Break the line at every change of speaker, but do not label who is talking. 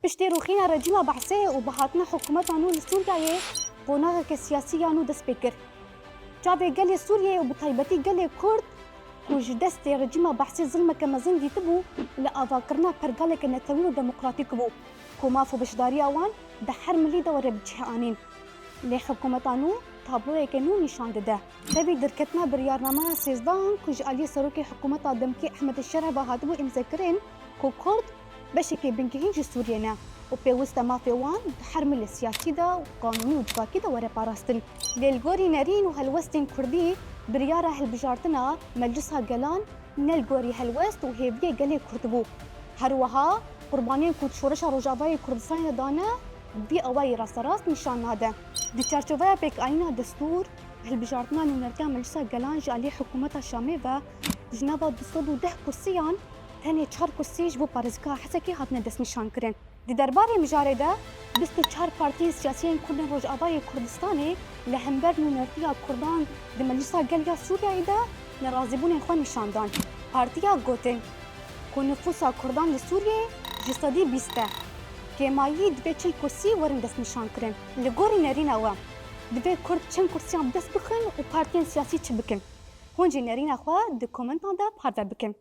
پشتی روخینا رژیم بحثه و بهاتنا حکومتانو لسوریه قوناغ سیاسیانو دست بکر. جاوی گل سوریه و بطیبتی گل کرد کج دست رژیم بحثه ظلم کمزن دیتبو لآواکرنا پرگالک نتوین و دموکراتیک بو کومافو بشداری آوان ده هر ملی دوره بچه آنین لی حکومتانو تابلوی کنو نشان ده. تبی درکتنا بریارنامه سیزدان کج علی سروکی حکومت دمکی احمد الشرع با هاتبو امزکرین کو کرد بشكل بنكهينج سورينا وبيوستا ما في وان حرمل السياسي دا وقانوني وجواكي دا ورا باراستن للغوري نارين وهالوستن كردي بريارة هالبجارتنا مجلسها قلان نلغوري هالوست وهيبيا قلي كردبو هروها قربانين كود شورشا روجافاي كردستان دانا بي اواي راس راس نشان هذا دي تشارشوفايا بيك اينا دستور هالبجارتنا نرجع مجلسها قلان جالي حكومتها الشامية جنابا دستور ده كرسيان تاني چهار کرسی بو پارێزگا حەسەکی هاتنە دەستنیشانکردن. دی دەربارەی مژارێدا 24 پارتی سیاسیین کوردن ڕۆژئاوای کوردستانê لە هەمبەر نونەتیya Kurdan di Meclisa Geliya Sûriyayê de nerazîbûnên xwe nîşandan. Partiya gotin ku nüfusa Kurdan li Sûriyê ji sedî 20 e. Kêmayî divê çil kursî werin destnîşankirin. Li gorî nêrîna we divê Kurd çend kursiyan dest bixin û partiyên siyasî çi bikin. Hûn jî nêrîna xwe di komentan de parve bikin.